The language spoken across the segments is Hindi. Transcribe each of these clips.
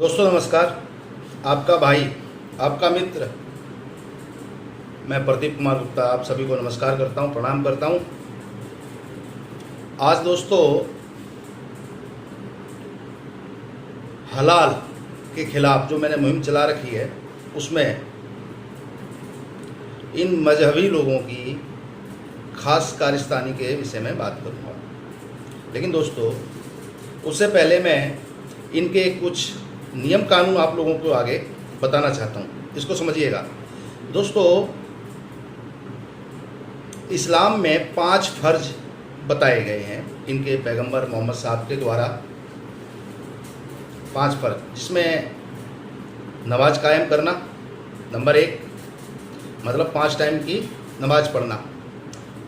दोस्तों नमस्कार। आपका भाई, आपका मित्र, मैं प्रदीप कुमार गुप्ता आप सभी को नमस्कार करता हूं, प्रणाम करता हूं। आज दोस्तों हलाल के खिलाफ जो मैंने मुहिम चला रखी है उसमें इन मजहबी लोगों की खास कारस्तानी के विषय में बात करूंगा। लेकिन दोस्तों उससे पहले मैं इनके कुछ नियम कानून आप लोगों को आगे बताना चाहता हूँ। इसको समझिएगा दोस्तों। इस्लाम में 5 फर्ज बताए गए हैं इनके पैगंबर मोहम्मद साहब के द्वारा। 5 फर्ज, जिसमें नमाज कायम करना नंबर 1, मतलब 5 टाइम की नमाज पढ़ना।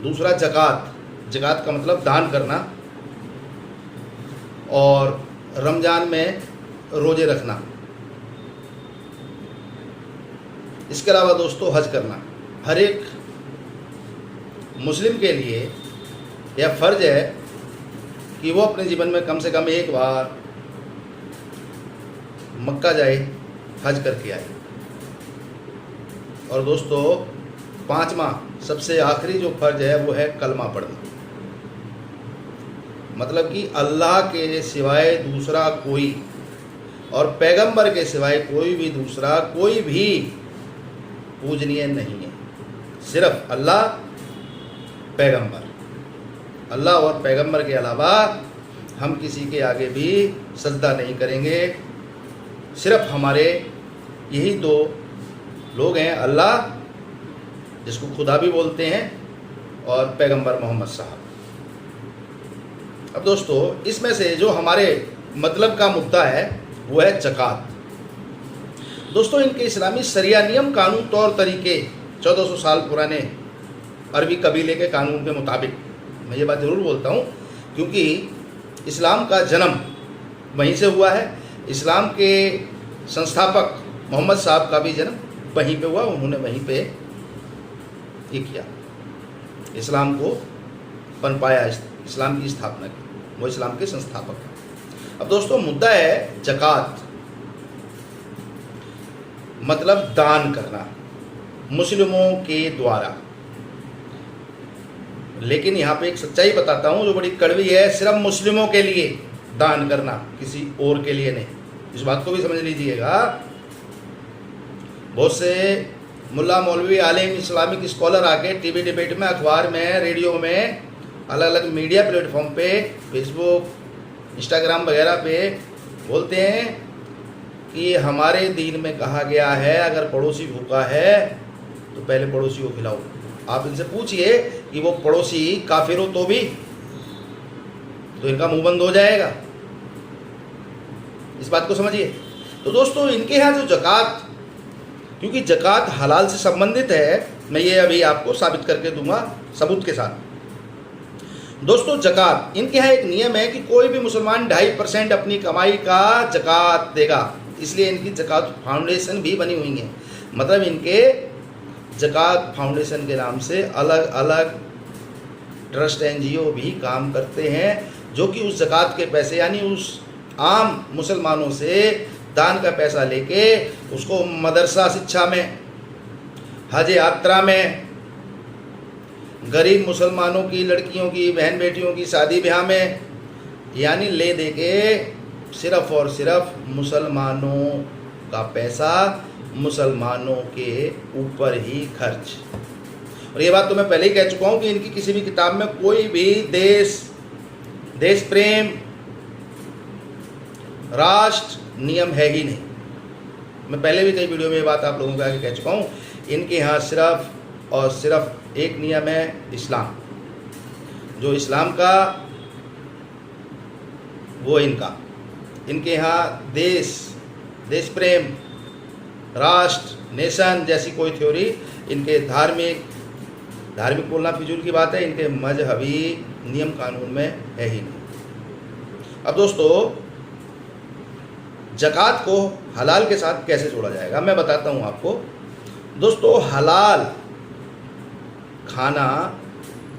दूसरा ज़कात, ज़कात का मतलब दान करना। और रमज़ान में रोज़े रखना। इसके अलावा दोस्तों हज करना। हर एक मुस्लिम के लिए यह फ़र्ज है कि वो अपने जीवन में कम से कम एक बार मक्का जाए, हज करके आए। और दोस्तों 5वां सबसे आखिरी जो फ़र्ज है वो है कलमा पढ़ना। मतलब कि अल्लाह के सिवाय दूसरा कोई और पैगंबर के सिवाय कोई भी दूसरा कोई भी पूजनीय नहीं है। सिर्फ अल्लाह, पैगंबर। अल्लाह और पैगंबर के अलावा हम किसी के आगे भी सजदा नहीं करेंगे। सिर्फ हमारे यही 2 लोग हैं, अल्लाह जिसको खुदा भी बोलते हैं और पैगंबर मोहम्मद साहब। अब दोस्तों इसमें से जो हमारे मतलब का मुद्दा है वो है ज़कात। दोस्तों इनके इस्लामी शरिया नियम, कानून, तौर तरीके 1400 साल पुराने अरबी कबीले के कानून के मुताबिक, मैं ये बात ज़रूर बोलता हूँ क्योंकि इस्लाम का जन्म वहीं से हुआ है। इस्लाम के संस्थापक मोहम्मद साहब का भी जन्म वहीं पे हुआ। उन्होंने वहीं पे ये किया, इस्लाम को पनपाया, इस्लाम की स्थापना की। वो इस्लाम के संस्थापक हैं। अब दोस्तों मुद्दा है ज़कात, मतलब दान करना मुस्लिमों के द्वारा। लेकिन यहाँ पे एक सच्चाई बताता हूँ जो बड़ी कड़वी है। सिर्फ मुस्लिमों के लिए दान करना, किसी और के लिए नहीं। इस बात को भी समझ लीजिएगा। बहुत से मुल्ला मौलवी आलिम इस्लामिक स्कॉलर आके टीवी डिबेट में, अखबार में, रेडियो में, अलग अलग मीडिया प्लेटफॉर्म पे, फेसबुक, इंस्टाग्राम वगैरह पे बोलते हैं कि हमारे दीन में कहा गया है अगर पड़ोसी भूखा है तो पहले पड़ोसी को खिलाओ। आप इनसे पूछिए कि वो पड़ोसी काफिर हो तो भी, तो इनका मुंह बंद हो जाएगा। इस बात को समझिए। तो दोस्तों इनके यहाँ जो ज़कात, क्योंकि ज़कात हलाल से संबंधित है, मैं ये अभी आपको साबित करके दूंगा सबूत के साथ। दोस्तों ज़कात, इनके यहाँ एक नियम है कि कोई भी मुसलमान 2.5% अपनी कमाई का ज़कात देगा। इसलिए इनकी ज़कात फाउंडेशन भी बनी हुई है। मतलब इनके ज़कात फाउंडेशन के नाम से अलग अलग ट्रस्ट, NGO भी काम करते हैं, जो कि उस ज़कात के पैसे, यानी उस आम मुसलमानों से दान का पैसा लेके उसको मदरसा शिक्षा में, हज यात्रा में, गरीब मुसलमानों की लड़कियों की, बहन बेटियों की शादी ब्याह में, यानी ले दे के सिर्फ और सिर्फ मुसलमानों का पैसा मुसलमानों के ऊपर ही खर्च। और ये बात तो मैं पहले ही कह चुका हूँ कि इनकी किसी भी किताब में कोई भी देश प्रेम, राष्ट्र नियम है ही नहीं। मैं पहले भी कई वीडियो में ये बात आप लोगों को आगे कह चुका हूँ। इनके यहाँ सिर्फ और सिर्फ एक नियम है, इस्लाम। जो इस्लाम का वो इनके यहाँ देश प्रेम, राष्ट्र, नेशन जैसी कोई थ्योरी, इनके धार्मिक बोलना फिजूल की बात है, इनके मजहबी नियम कानून में है ही नहीं। अब दोस्तों ज़कात को हलाल के साथ कैसे जोड़ा जाएगा मैं बताता हूँ आपको। दोस्तों हलाल खाना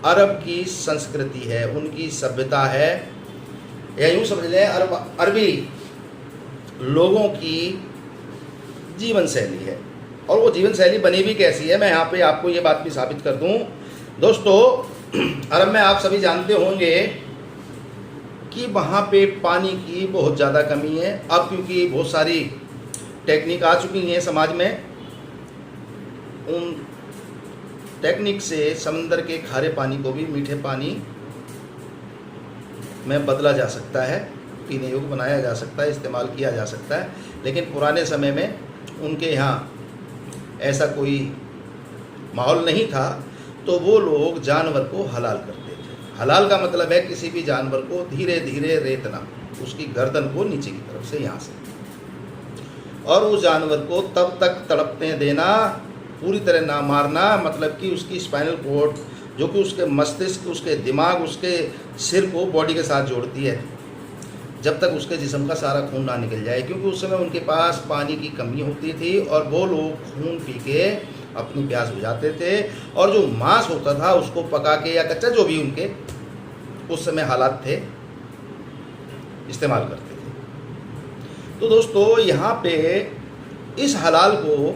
अरब की संस्कृति है, उनकी सभ्यता है, या यूँ समझ लें अरबी लोगों की जीवन शैली है। और वो जीवन शैली बनी भी कैसी है, मैं यहाँ पे आपको ये बात भी साबित कर दूँ। दोस्तों, अरब में आप सभी जानते होंगे कि वहाँ पे पानी की बहुत ज़्यादा कमी है। अब क्योंकि बहुत सारी टेक्निक आ चुकी हैं समाज में, उन टेक्निक से समंदर के खारे पानी को भी मीठे पानी में बदला जा सकता है, पीने योग्य बनाया जा सकता है, इस्तेमाल किया जा सकता है। लेकिन पुराने समय में उनके यहाँ ऐसा कोई माहौल नहीं था, तो वो लोग जानवर को हलाल करते थे। हलाल का मतलब है किसी भी जानवर को धीरे धीरे रेतना, उसकी गर्दन को नीचे की तरफ से यहाँ से, और उस जानवर को तब तक तड़पने देना, पूरी तरह ना मारना, मतलब कि उसकी स्पाइनल कॉर्ड जो कि उसके मस्तिष्क, उसके दिमाग, उसके सिर को बॉडी के साथ जोड़ती है, जब तक उसके जिस्म का सारा खून ना निकल जाए। क्योंकि उस समय उनके पास पानी की कमी होती थी और वो लोग खून पी के अपनी प्यास बुझाते थे, और जो मांस होता था उसको पका के या कच्चा, जो भी उनके उस समय हालात थे, इस्तेमाल करते थे। तो दोस्तों, यहाँ पे इस हलाल को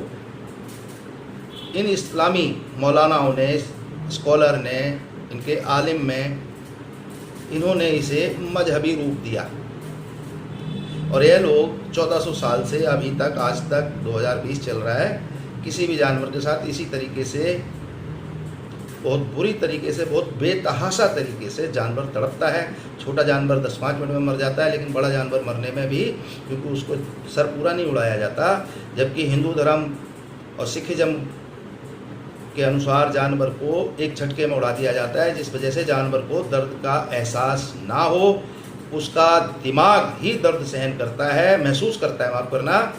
इन इस्लामी मौलानाओं ने, स्कॉलर ने, इनके आलिम में, इन्होंने इसे मजहबी रूप दिया। और ये लोग 1400 साल से अभी तक, आज तक 2020 चल रहा है, किसी भी जानवर के साथ इसी तरीके से, बहुत बुरी तरीके से, बहुत बेतहाशा तरीके से जानवर तड़पता है। छोटा जानवर 10-5 मिनट में मर जाता है, लेकिन बड़ा जानवर मरने में भी, क्योंकि उसको सर पूरा नहीं उड़ाया जाता, जबकि हिंदू धर्म और सिखिज्म के अनुसार जानवर को एक झटके में उड़ा दिया जाता है, जिस वजह से जानवर को दर्द का एहसास ना हो। उसका दिमाग ही दर्द सहन करता है, महसूस करता है, माफ़ करना।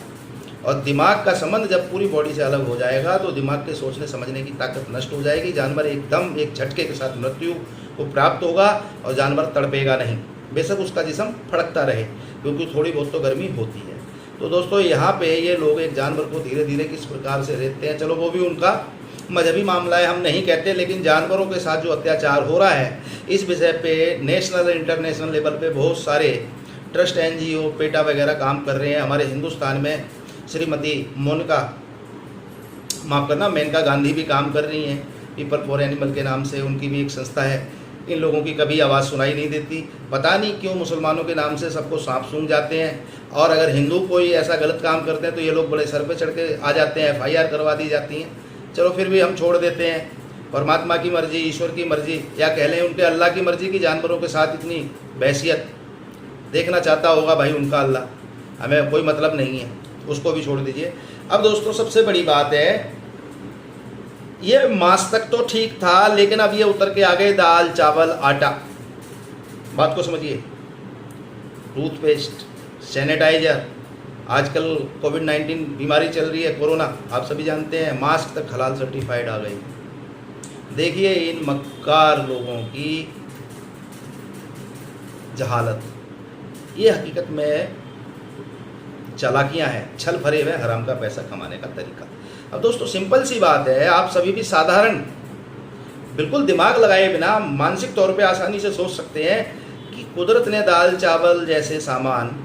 और दिमाग का संबंध जब पूरी बॉडी से अलग हो जाएगा तो दिमाग के सोचने समझने की ताकत नष्ट हो जाएगी। जानवर एकदम एक झटके के साथ मृत्यु को प्राप्त होगा और जानवर तड़पेगा नहीं, बेशक उसका जिस्म फड़कता रहे, क्योंकि थोड़ी बहुत तो गर्मी होती है। तो दोस्तों, यहाँ पे ये लोग एक जानवर को धीरे धीरे किस प्रकार से रेतते हैं, चलो वो भी उनका मजहबी मामला है, हम नहीं कहते, लेकिन जानवरों के साथ जो अत्याचार हो रहा है, इस विषय पे नेशनल इंटरनेशनल लेवल पे बहुत सारे ट्रस्ट, NGO, पेटा वगैरह काम कर रहे हैं। हमारे हिंदुस्तान में श्रीमती मेनका गांधी भी काम कर रही हैं, पीपल फॉर एनिमल के नाम से उनकी भी एक संस्था है। इन लोगों की कभी आवाज़ सुनाई नहीं देती, पता नहीं क्यों मुसलमानों के नाम से सबको सांप सूंघ जाते हैं, और अगर हिंदू कोई ऐसा गलत काम करते हैं तो ये लोग बड़े सर पे चढ़ के आ जाते हैं, FIR करवा दी जाती हैं। चलो फिर भी हम छोड़ देते हैं, परमात्मा की मर्जी, ईश्वर की मर्जी, या कह लें उनके अल्लाह की मर्जी की जानवरों के साथ इतनी बहसियत देखना चाहता होगा भाई उनका अल्लाह, हमें कोई मतलब नहीं है, उसको भी छोड़ दीजिए। अब दोस्तों, सबसे बड़ी बात है, ये मांस तक तो ठीक था, लेकिन अब ये उतर के आ गए दाल, चावल, आटा। बात को समझिए, टूथपेस्ट, सैनिटाइजर, आजकल कोविड-19 बीमारी चल रही है, कोरोना, आप सभी जानते हैं, मास्क तक हलाल सर्टिफाइड आ गई। देखिए इन मक्कार लोगों की जहालत, ये हकीकत में चालाकियां हैं, छल भरे हुए हराम का पैसा कमाने का तरीका। अब दोस्तों, सिंपल सी बात है, आप सभी भी साधारण, बिल्कुल दिमाग लगाए बिना मानसिक तौर पे आसानी से सोच सकते हैं कि कुदरत ने दाल, चावल जैसे सामान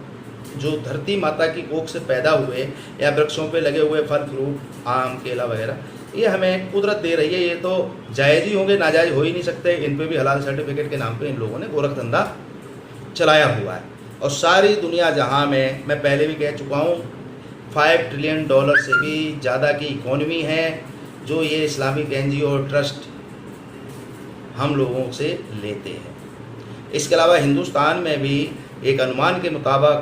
जो धरती माता की कोख से पैदा हुए, या वृक्षों पे लगे हुए फल फ्रूट, आम, केला वगैरह, ये हमें कुदरत दे रही है, ये तो जायज़ ही होंगे, नाजायज़ हो ही नहीं सकते। इन पे भी हलाल सर्टिफिकेट के नाम पे इन लोगों ने गोरख धंधा चलाया हुआ है। और सारी दुनिया जहां में, मैं पहले भी कह चुका हूँ, $5 ट्रिलियन से भी ज़्यादा की इकोनॉमी है जो ये इस्लामिक NGO और ट्रस्ट हम लोगों से लेते हैं। इसके अलावा हिंदुस्तान में भी एक अनुमान के मुताबिक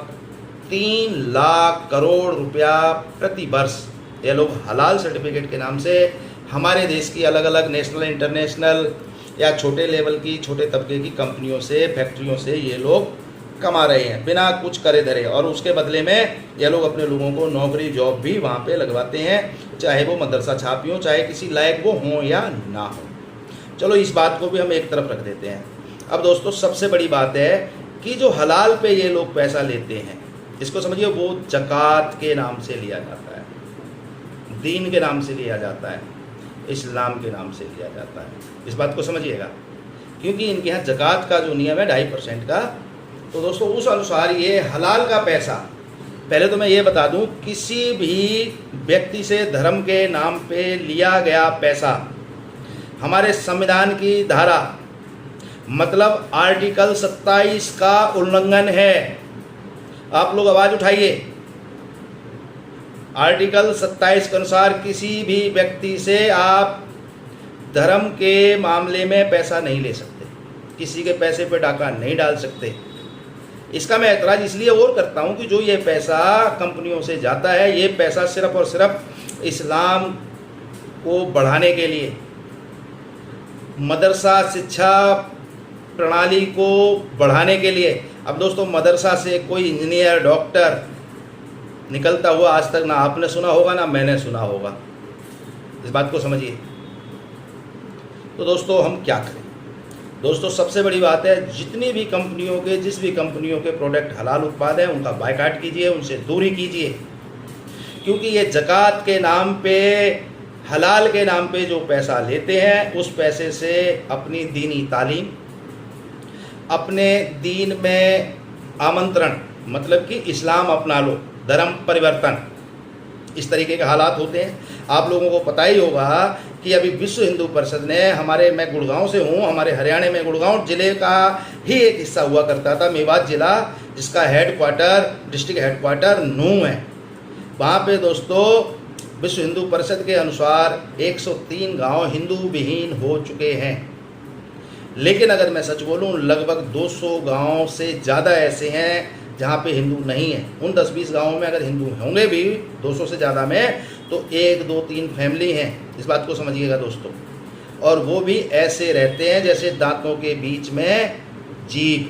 3 लाख करोड़ रुपया प्रति वर्ष ये लोग हलाल सर्टिफिकेट के नाम से हमारे देश की अलग अलग नेशनल, इंटरनेशनल या छोटे लेवल की, छोटे तबके की कंपनियों से, फैक्ट्रियों से ये लोग कमा रहे हैं बिना कुछ करे धरे। और उसके बदले में ये लोग अपने लोगों को नौकरी, जॉब भी वहाँ पे लगवाते हैं, चाहे वो मदरसा छापियों, चाहे किसी लायक वो हों या ना हो। चलो इस बात को भी हम एक तरफ रख देते हैं। अब दोस्तों, सबसे बड़ी बात है कि जो हलाल पे ये लोग पैसा लेते हैं, इसको समझिए, वो ज़कात के नाम से लिया जाता है, दीन के नाम से लिया जाता है, इस्लाम के नाम से लिया जाता है। इस बात को समझिएगा, क्योंकि इनके यहाँ ज़कात का जो नियम है 2.5% का, तो दोस्तों उस अनुसार ये हलाल का पैसा पहले तो मैं ये बता दूं, किसी भी व्यक्ति से धर्म के नाम पे लिया गया पैसा हमारे संविधान की धारा मतलब आर्टिकल 27 का उल्लंघन है। आप लोग आवाज़ उठाइए। आर्टिकल 27 के अनुसार किसी भी व्यक्ति से आप धर्म के मामले में पैसा नहीं ले सकते, किसी के पैसे पे डाका नहीं डाल सकते। इसका मैं ऐतराज़ इसलिए और करता हूँ कि जो ये पैसा कंपनियों से जाता है, ये पैसा सिर्फ और सिर्फ इस्लाम को बढ़ाने के लिए, मदरसा शिक्षा प्रणाली को बढ़ाने के लिए। अब दोस्तों, मदरसा से कोई इंजीनियर डॉक्टर निकलता हुआ आज तक ना आपने सुना होगा ना मैंने सुना होगा। इस बात को समझिए। तो दोस्तों, हम क्या करें? दोस्तों, सबसे बड़ी बात है, जितनी भी कंपनियों के, जिस भी कंपनियों के प्रोडक्ट हलाल उत्पाद हैं उनका बायकॉट कीजिए, उनसे दूरी कीजिए। क्योंकि ये ज़कात के नाम पे, हलाल के नाम पे जो पैसा लेते हैं, उस पैसे से अपनी दीनी तालीम, अपने दीन में आमंत्रण, मतलब कि इस्लाम अपना लो, धर्म परिवर्तन, इस तरीके के हालात होते हैं। आप लोगों को पता ही होगा कि अभी विश्व हिंदू परिषद ने मैं गुड़गांव से हूँ, हमारे हरियाणा में गुड़गांव जिले का ही एक हिस्सा हुआ करता था, मेवात जिला, जिसका हेडक्वार्टर, डिस्ट्रिक्ट हेडक्वार्टर नूंह है। वहाँ पे दोस्तों विश्व हिंदू परिषद के अनुसार 103 गांव हिंदू विहीन हो चुके हैं। लेकिन अगर मैं सच बोलूँ, लगभग 200 गांव से ज़्यादा ऐसे हैं जहाँ पे हिंदू नहीं है। उन 10-20 गाँवों में अगर हिंदू होंगे भी 200 से ज़्यादा में, तो 1, 2, 3 फैमिली हैं। इस बात को समझिएगा दोस्तों। और वो भी ऐसे रहते हैं जैसे दांतों के बीच में जीभ,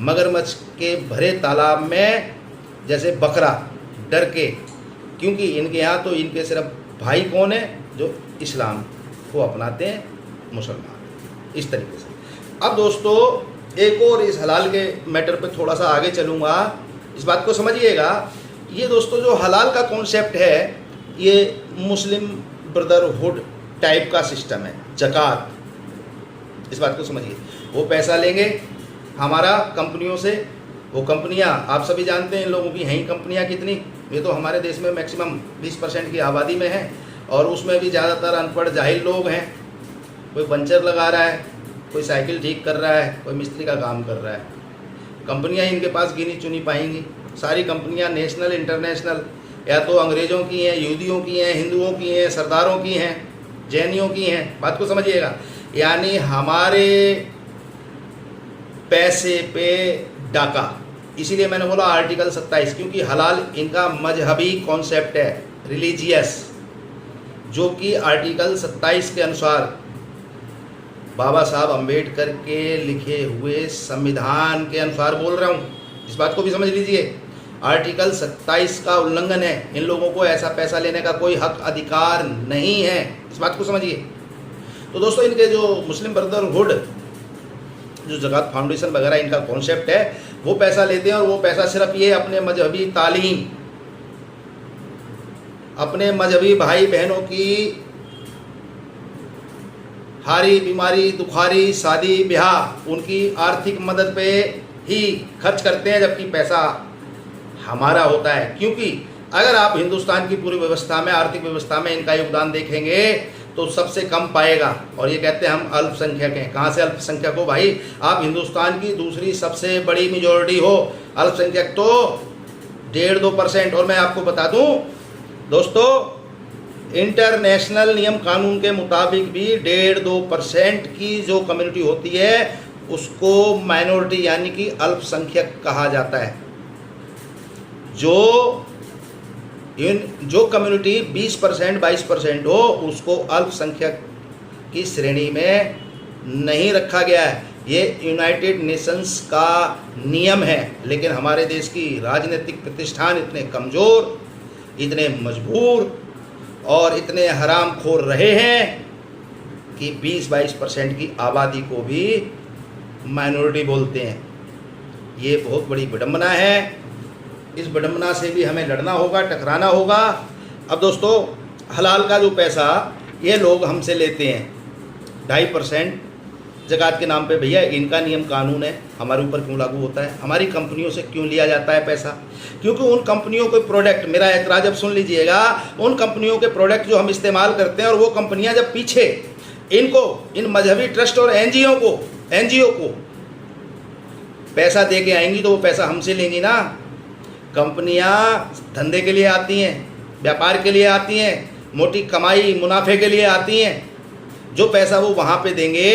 मगरमच्छ के भरे तालाब में जैसे बकरा, डर के। क्योंकि इनके यहाँ तो इनके सिर्फ भाई कौन है? जो इस्लाम को अपनाते हैं, मुसलमान। इस तरीके से। अब दोस्तों, एक और इस हलाल के मैटर पे थोड़ा सा आगे चलूँगा, इस बात को समझिएगा। ये दोस्तों जो हलाल का कॉन्सेप्ट है, ये मुस्लिम ब्रदरहुड टाइप का सिस्टम है, ज़कात। इस बात को समझिए। वो पैसा लेंगे हमारा कंपनियों से, वो कंपनियां आप सभी जानते हैं इन लोगों की हैं ही कंपनियां कितनी। ये तो हमारे देश में मैक्सिमम 20% की आबादी में है, और उसमें भी ज़्यादातर अनपढ़ जाहिल लोग हैं। कोई पंचर लगा रहा है, कोई साइकिल ठीक कर रहा है, कोई मिस्त्री का काम कर रहा है। कंपनियां इनके पास गिनी चुनी पाएंगी। सारी कंपनियां नेशनल, इंटरनेशनल, या तो अंग्रेज़ों की हैं, यहूदियों की हैं, हिंदुओं की हैं, सरदारों की हैं, जैनियों की हैं। बात को समझिएगा। यानी हमारे पैसे पे डाका। इसीलिए मैंने बोला आर्टिकल 27, क्योंकि हलाल इनका मजहबी कॉन्सेप्ट है, रिलीजियस, जो कि आर्टिकल 27 के अनुसार बाबा साहब अम्बेडकर के लिखे हुए संविधान के अनुसार बोल रहा हूँ। इस बात को भी समझ लीजिए। आर्टिकल 27 का उल्लंघन है। इन लोगों को ऐसा पैसा लेने का कोई हक अधिकार नहीं है। इस बात को समझिए। तो दोस्तों, इनके जो मुस्लिम ब्रदरहुड, जो ज़कात फाउंडेशन वगैरह इनका कॉन्सेप्ट है, वो पैसा लेते हैं, और वो पैसा सिर्फ ये अपने मजहबी तालीम, अपने मजहबी भाई बहनों की हारी बीमारी, दुखारी, शादी ब्याह, उनकी आर्थिक मदद पे ही खर्च करते हैं, जबकि पैसा हमारा होता है। क्योंकि अगर आप हिंदुस्तान की पूरी व्यवस्था में, आर्थिक व्यवस्था में इनका योगदान देखेंगे तो सबसे कम पाएगा। और ये कहते हैं हम अल्पसंख्यक हैं। कहाँ से अल्पसंख्यक हो भाई? आप हिंदुस्तान की दूसरी सबसे बड़ी मेजॉरिटी हो। अल्पसंख्यक तो 1.5-2%। और मैं आपको बता दूं दोस्तों, इंटरनेशनल नियम कानून के मुताबिक भी 1.5-2% की जो कम्युनिटी होती है उसको माइनॉरिटी यानी कि अल्पसंख्यक कहा जाता है। जो कम्युनिटी 20%, 22% हो, उसको अल्पसंख्यक की श्रेणी में नहीं रखा गया है। ये यूनाइटेड नेशंस का नियम है। लेकिन हमारे देश की राजनीतिक प्रतिष्ठान इतने कमज़ोर, इतने मजबूर और इतने हरामखोर रहे हैं कि 20-22% की आबादी को भी माइनॉरिटी बोलते हैं। ये बहुत बड़ी विडंबना है। इस विडंबना से भी हमें लड़ना होगा, टकराना होगा। अब दोस्तों, हलाल का जो पैसा ये लोग हमसे लेते हैं 2.5%, ज़कात के नाम पे भैया इनका नियम कानून है, हमारे ऊपर क्यों लागू होता है? हमारी कंपनियों से क्यों लिया जाता है पैसा? क्योंकि उन कंपनियों के प्रोडक्ट, मेरा एतराज़ अब सुन लीजिएगा, उन कंपनियों के प्रोडक्ट जो हम इस्तेमाल करते हैं और वो कंपनियां जब पीछे इनको, इन मजहबी ट्रस्ट और एनजीओ को पैसा दे के आएंगी तो वो पैसा हमसे लेंगी ना। कंपनियां धंधे के लिए आती हैं, व्यापार के लिए आती हैं, मोटी कमाई मुनाफे के लिए आती हैं। जो पैसा वो वहाँ पे देंगे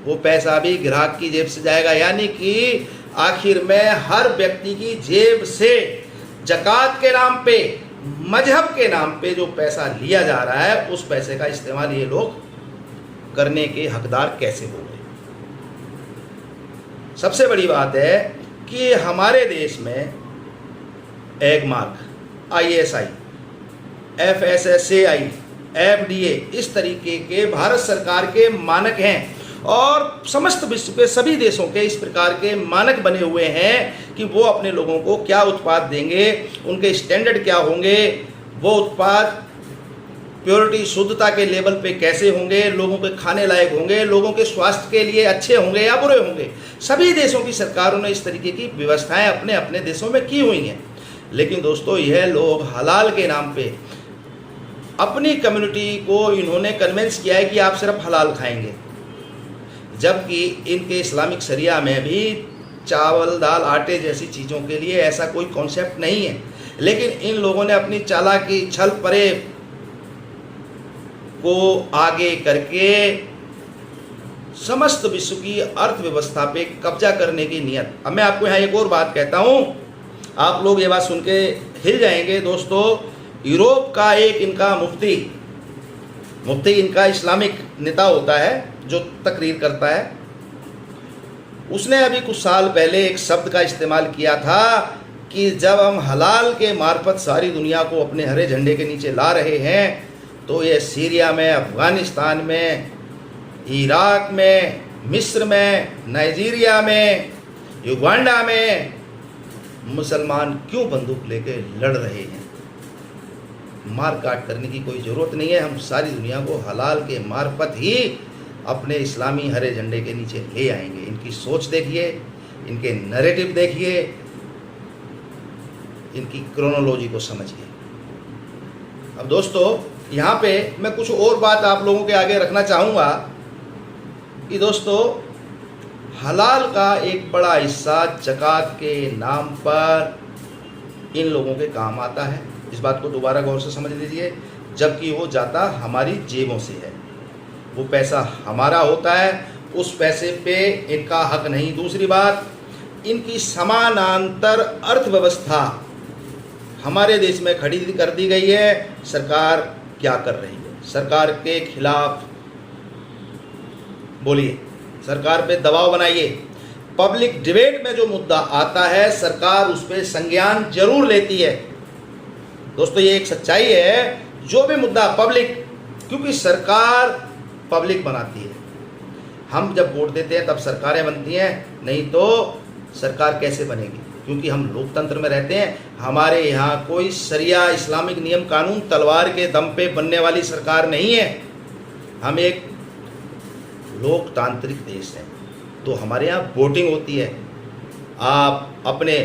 वो पैसा भी ग्राहक की जेब से जाएगा, यानी कि आखिर में हर व्यक्ति की जेब से ज़कात के नाम पे, मजहब के नाम पे जो पैसा लिया जा रहा है उस पैसे का इस्तेमाल ये लोग करने के हकदार कैसे हो गए? सबसे बड़ी बात है कि हमारे देश में egg mark, ISI, FSSAI, FDA इस तरीके के भारत सरकार के मानक हैं और समस्त विश्व के सभी देशों के इस प्रकार के मानक बने हुए हैं कि वो अपने लोगों को क्या उत्पाद देंगे, उनके स्टैंडर्ड क्या होंगे, वो उत्पाद प्योरिटी, शुद्धता के लेवल पे कैसे होंगे, लोगों के खाने लायक होंगे, लोगों के स्वास्थ्य के लिए अच्छे होंगे या बुरे होंगे। सभी देशों की सरकारों ने इस तरीके की व्यवस्थाएं अपने अपने देशों में की हुई हैं। लेकिन दोस्तों यह लोग हलाल के नाम पे अपनी कम्युनिटी को इन्होंने कन्विंस किया है कि आप सिर्फ हलाल खाएंगे, जबकि इनके इस्लामिक शरिया में भी चावल, दाल, आटे जैसी चीज़ों के लिए ऐसा कोई कॉन्सेप्ट नहीं है। लेकिन इन लोगों ने अपनी चालाकी, छल परे को आगे करके समस्त विश्व की अर्थव्यवस्था पे कब्जा करने की नियत। अब मैं आपको यहाँ एक और बात कहता हूँ, आप लोग ये बात सुन के हिल जाएंगे। दोस्तों, यूरोप का एक इनका मुफ्ती इनका इस्लामिक नेता होता है जो तकरीर करता है, उसने अभी कुछ साल पहले एक शब्द का इस्तेमाल किया था कि जब हम हलाल के मार्फत सारी दुनिया को अपने हरे झंडे के नीचे ला रहे हैं तो ये सीरिया में, अफ़गानिस्तान में, इराक में, मिस्र में, नाइजीरिया में, युगांडा में मुसलमान क्यों बंदूक लेके लड़ रहे हैं? मार काट करने की कोई ज़रूरत नहीं है। हम सारी दुनिया को हलाल के मार्फत ही अपने इस्लामी हरे झंडे के नीचे ले आएंगे। इनकी सोच देखिए, इनके नैरेटिव देखिए, इनकी क्रोनोलॉजी को समझिए। अब दोस्तों, यहाँ पे मैं कुछ और बात आप लोगों के आगे रखना चाहूँगा कि दोस्तों, हलाल का एक बड़ा हिस्सा ज़कात के नाम पर इन लोगों के काम आता है। इस बात को दोबारा गौर से समझ लीजिए, जबकि वो जाता हमारी जेबों से है, वो पैसा हमारा होता है, उस पैसे पे इनका हक नहीं। दूसरी बात, इनकी समानांतर अर्थव्यवस्था हमारे देश में खड़ी कर दी गई है। सरकार क्या कर रही है? सरकार के खिलाफ बोलिए, सरकार पे दबाव बनाइए। पब्लिक डिबेट में जो मुद्दा आता है सरकार उस पर संज्ञान जरूर लेती है। दोस्तों, ये एक सच्चाई है, जो भी मुद्दा पब्लिक, क्योंकि सरकार पब्लिक बनाती है। हम जब वोट देते हैं तब सरकारें बनती हैं, नहीं तो सरकार कैसे बनेगी? क्योंकि हम लोकतंत्र में रहते हैं। हमारे यहाँ कोई शरिया, इस्लामिक नियम कानून तलवार के दम पे बनने वाली सरकार नहीं है। हम एक लोकतांत्रिक देश है, तो हमारे यहाँ वोटिंग होती है। आप अपने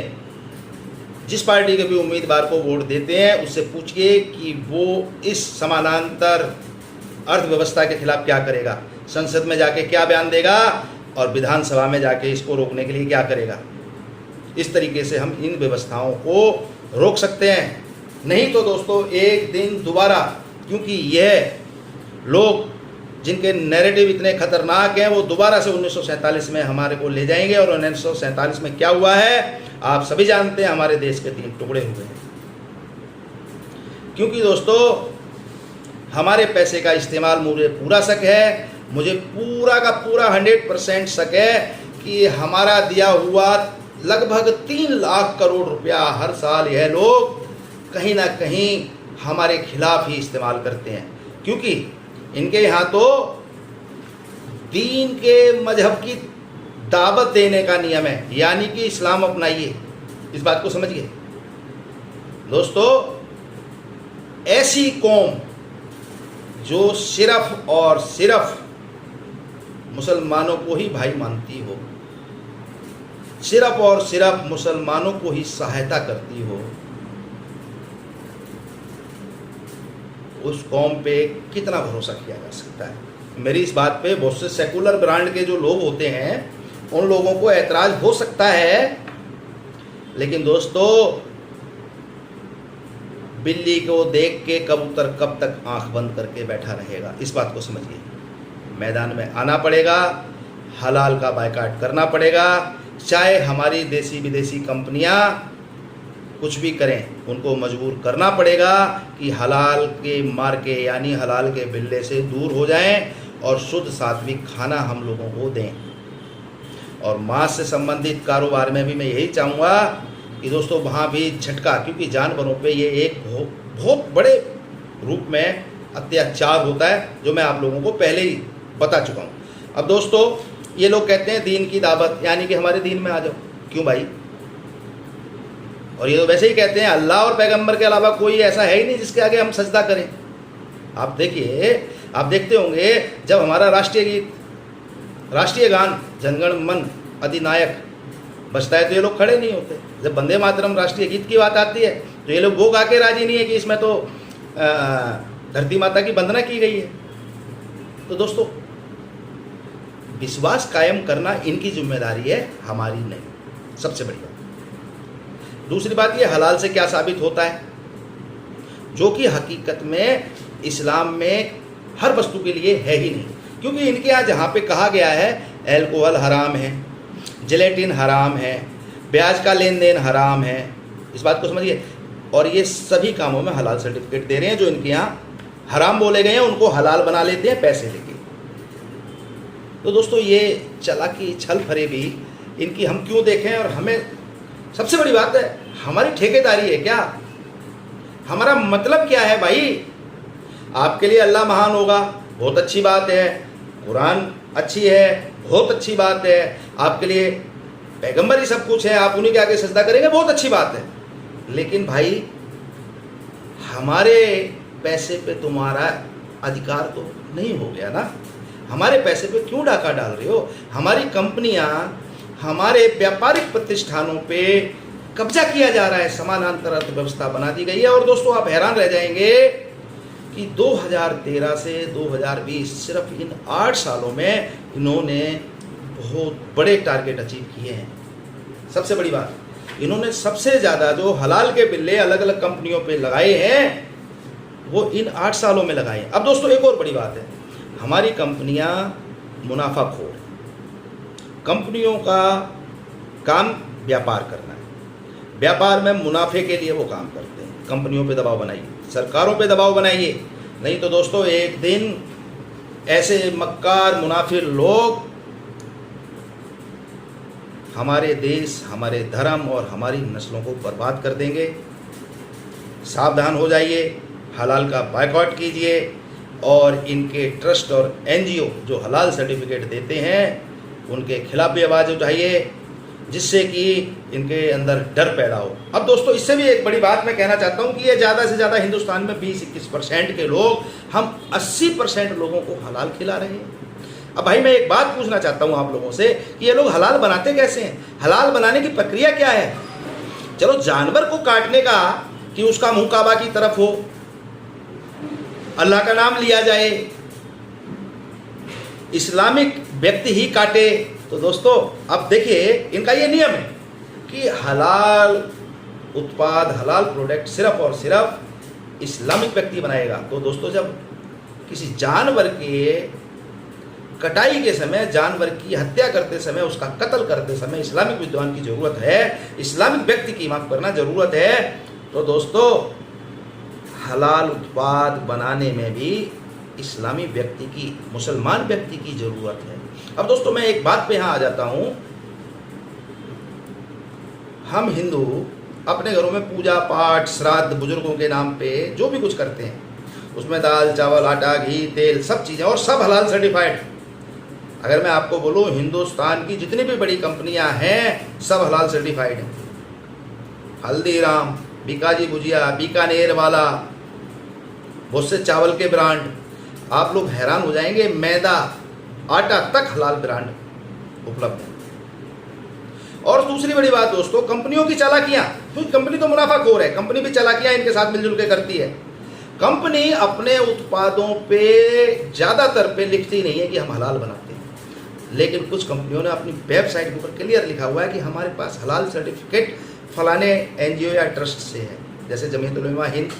जिस पार्टी के भी उम्मीदवार को वोट देते हैं उससे पूछिए कि वो इस समानांतर अर्थव्यवस्था के खिलाफ क्या करेगा, संसद में जाके क्या बयान देगा और विधानसभा में जाके इसको रोकने के लिए क्या करेगा। इस तरीके से हम इन व्यवस्थाओं को रोक सकते हैं। नहीं तो दोस्तों, एक दिन दोबारा, क्योंकि यह लोग जिनके नैरेटिव इतने खतरनाक हैं वो दोबारा से 1947 में हमारे को ले जाएंगे। और 1947 में क्या हुआ है आप सभी जानते हैं, हमारे देश के 3 टुकड़े हुए हैं। क्योंकि दोस्तों, हमारे पैसे का इस्तेमाल मुझे पूरा शक है, मुझे पूरा का पूरा 100% शक है कि हमारा दिया हुआ लगभग 3 लाख करोड़ रुपया हर साल यह लोग कहीं ना कहीं हमारे खिलाफ ही इस्तेमाल करते हैं। क्योंकि इनके यहाँ तो दीन के मजहब की दावत देने का नियम है, यानी कि इस्लाम अपनाइए। इस बात को समझिए दोस्तों। ऐसी कौम जो सिर्फ और सिर्फ मुसलमानों को ही भाई मानती हो, सिर्फ और सिर्फ मुसलमानों को ही सहायता करती हो, उस कौम पे कितना भरोसा किया जा सकता है? मेरी इस बात पे बहुत से सेकुलर ब्रांड के जो लोग होते हैं उन लोगों को ऐतराज हो सकता है, लेकिन दोस्तों बिल्ली को देख के कबूतर कब तक आंख बंद करके बैठा रहेगा? इस बात को समझिए। मैदान में आना पड़ेगा, हलाल का बायकॉट करना पड़ेगा, चाहे हमारी देसी विदेशी कंपनियां कुछ भी करें, उनको मजबूर करना पड़ेगा कि हलाल के मार्के यानी हलाल के बिल्ले से दूर हो जाएं और शुद्ध सात्विक खाना हम लोगों को दें। और मांस से संबंधित कारोबार में भी मैं यही चाहूँगा कि दोस्तों वहाँ भी झटका, क्योंकि जानवरों पे ये एक बहुत बड़े रूप में अत्याचार होता है, जो मैं आप लोगों को पहले ही बता चुका हूँ। अब दोस्तों ये लोग कहते हैं दीन की दावत, यानी कि हमारे दीन में आ जाओ। क्यों भाई? और ये तो वैसे ही कहते हैं अल्लाह और पैगंबर के अलावा कोई ऐसा है ही नहीं जिसके आगे हम सजदा करें। आप देखिए, आप देखते होंगे जब हमारा राष्ट्रीय गीत, राष्ट्रीय गान जनगण मन अधिनायक बजता है तो ये लोग खड़े नहीं होते। जब वंदे मातरम राष्ट्रीय गीत की बात आती है तो ये लोग वो गा के राजी नहीं है कि इसमें तो धरती माता की वंदना की गई है। तो दोस्तों विश्वास कायम करना इनकी जिम्मेदारी है, हमारी नहीं। सबसे बड़ी बात। दूसरी बात, ये हलाल से क्या साबित होता है, जो कि हकीकत में इस्लाम में हर वस्तु के लिए है ही नहीं। क्योंकि इनके यहाँ जहाँ पे कहा गया है एल्कोहल हराम है, जिलेटिन हराम है, ब्याज का लेन देन हराम है, इस बात को समझिए। और ये सभी कामों में हलाल सर्टिफिकेट दे रहे हैं। जो इनके यहाँ हराम बोले गए हैं उनको हलाल बना लेते हैं पैसे लेके। तो दोस्तों ये चालाकी छल फरेबी इनकी हम क्यों देखें? और हमें सबसे बड़ी बात है, हमारी ठेकेदारी है क्या? हमारा मतलब क्या है भाई? आपके लिए अल्लाह महान होगा, बहुत अच्छी बात है, कुरान अच्छी है, बहुत अच्छी बात है, आपके लिए पैगंबर ही सब कुछ है, आप उन्हीं के आगे सजदा करेंगे, बहुत अच्छी बात है। लेकिन भाई हमारे पैसे पे तुम्हारा अधिकार तो नहीं हो गया ना? हमारे पैसे पे क्यों डाका डाल रहे हो? हमारी कंपनियां, हमारे व्यापारिक प्रतिष्ठानों पे कब्जा किया जा रहा है, समानांतर अर्थव्यवस्था बना दी गई है। और दोस्तों आप हैरान रह जाएंगे कि 2013 से 2020 सिर्फ इन 8 सालों में इन्होंने बहुत बड़े टारगेट अचीव किए हैं। सबसे बड़ी बात, इन्होंने सबसे ज़्यादा जो हलाल के बिल्ले अलग अलग कंपनियों पे लगाए हैं वो इन 8 सालों में लगाए हैं। अब दोस्तों एक और बड़ी बात है, हमारी कंपनियां मुनाफाखोर, कंपनियों का काम व्यापार करना है, व्यापार में मुनाफे के लिए वो काम करते हैं। कंपनियों पे दबाव बनाइए, सरकारों पे दबाव बनाइए, नहीं तो दोस्तों एक दिन ऐसे मक्कार मुनाफिर लोग हमारे देश, हमारे धर्म और हमारी नस्लों को बर्बाद कर देंगे। सावधान हो जाइए, हलाल का बायकॉट कीजिए और इनके ट्रस्ट और एनजीओ जो हलाल सर्टिफिकेट देते हैं उनके खिलाफ भी आवाज़ उठाइए, जिससे कि इनके अंदर डर पैदा हो। अब दोस्तों इससे भी एक बड़ी बात मैं कहना चाहता हूँ कि ये ज़्यादा से ज़्यादा हिंदुस्तान में 20-21% के लोग, हम 80% लोगों को हलाल खिला रहे हैं। अब भाई मैं एक बात पूछना चाहता हूँ आप लोगों से कि ये लोग हलाल बनाते कैसे हैं? हलाल बनाने की प्रक्रिया क्या है? चलो जानवर को काटने का कि उसका मुंह काबा की तरफ हो, अल्लाह का नाम लिया जाए, इस्लामिक व्यक्ति ही काटे। तो दोस्तों अब देखिए इनका ये नियम है कि हलाल उत्पाद, हलाल प्रोडक्ट सिर्फ और सिर्फ इस्लामिक व्यक्ति बनाएगा। तो दोस्तों जब किसी जानवर के कटाई के समय, जानवर की हत्या करते समय, उसका कत्ल करते समय इस्लामिक विद्वान की ज़रूरत है, इस्लामिक व्यक्ति की माफ़ करना ज़रूरत है। तो दोस्तों हलाल उत्पाद बनाने में भी इस्लामी व्यक्ति की, मुसलमान व्यक्ति की ज़रूरत है। अब दोस्तों मैं एक बात पे यहाँ आ जाता हूँ, हम हिंदू अपने घरों में पूजा पाठ, श्राद्ध, बुजुर्गों के नाम पे जो भी कुछ करते हैं उसमें दाल चावल आटा घी तेल सब चीज़ें, और सब हलाल सर्टिफाइड। अगर मैं आपको बोलूँ हिंदुस्तान की जितनी भी बड़ी कंपनियां हैं सब हलाल सर्टिफाइड हैं। हल्दीराम, बीकाजी भुजिया, बीकानेर वाला, बहुत से चावल के ब्रांड। आप लोग हैरान हो जाएंगे, मैदा आटा तक हलाल ब्रांड उपलब्ध है। और दूसरी बड़ी बात दोस्तों, कंपनियों की चालाकियां, क्योंकि कंपनी तो मुनाफाखोर है, कंपनी भी चालाकियां इनके साथ मिलजुल के करती है। कंपनी अपने उत्पादों पे ज़्यादातर पे लिखती नहीं है कि हम हलाल बनाते हैं, लेकिन कुछ कंपनियों ने अपनी वेबसाइट के ऊपर क्लियर लिखा हुआ है कि हमारे पास हलाल सर्टिफिकेट फलाने एनजीओ या ट्रस्ट से है, जैसे जमीयत उलेमा हिंद,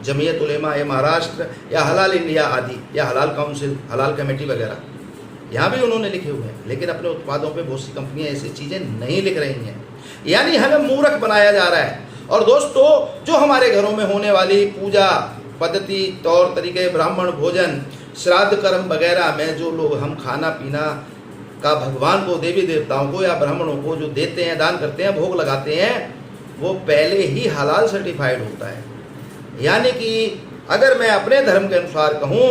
जमीयत उलेमा महाराष्ट्र या हलाल इंडिया आदि, या हलाल काउंसिल, हलाल कमेटी वगैरह, यहाँ भी उन्होंने लिखे हुए हैं। लेकिन अपने उत्पादों पे बहुत सी कंपनियाँ ऐसी चीज़ें नहीं लिख रही हैं, यानी हमें मूर्ख बनाया जा रहा है। और दोस्तों, जो हमारे घरों में होने वाली पूजा पद्धति, तौर तरीके, ब्राह्मण भोजन, श्राद्ध कर्म वगैरह में जो लोग हम खाना पीना का भगवान को, देवी देवताओं को या ब्राह्मणों को जो देते हैं, दान करते हैं, भोग लगाते हैं, वो पहले ही हलाल सर्टिफाइड होता है। यानी कि अगर मैं अपने धर्म के अनुसार कहूँ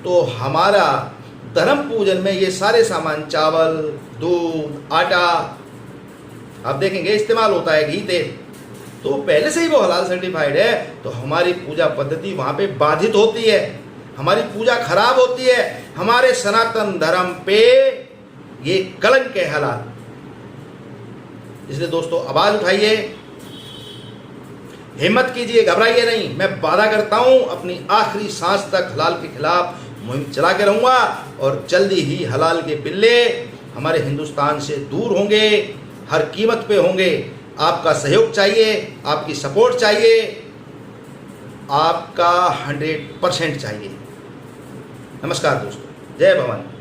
तो हमारा धर्म पूजन में ये सारे सामान, चावल, दूध, आटा, आप देखेंगे इस्तेमाल होता है, घी, तेल, तो पहले से ही वो हलाल सर्टिफाइड है। तो हमारी पूजा पद्धति वहाँ पे बाधित होती है, हमारी पूजा खराब होती है, हमारे सनातन धर्म पे ये कलंक है हलाल। इसलिए दोस्तों आवाज़ उठाइए, हिम्मत कीजिए, घबराइए नहीं। मैं वादा करता हूँ अपनी आखिरी सांस तक हलाल के खिलाफ मुहिम चला के रहूँगा, और जल्दी ही हलाल के बिल्ले हमारे हिंदुस्तान से दूर होंगे, हर कीमत पे होंगे। आपका सहयोग चाहिए, आपकी सपोर्ट चाहिए, आपका 100% चाहिए। नमस्कार दोस्तों, जय भवानी।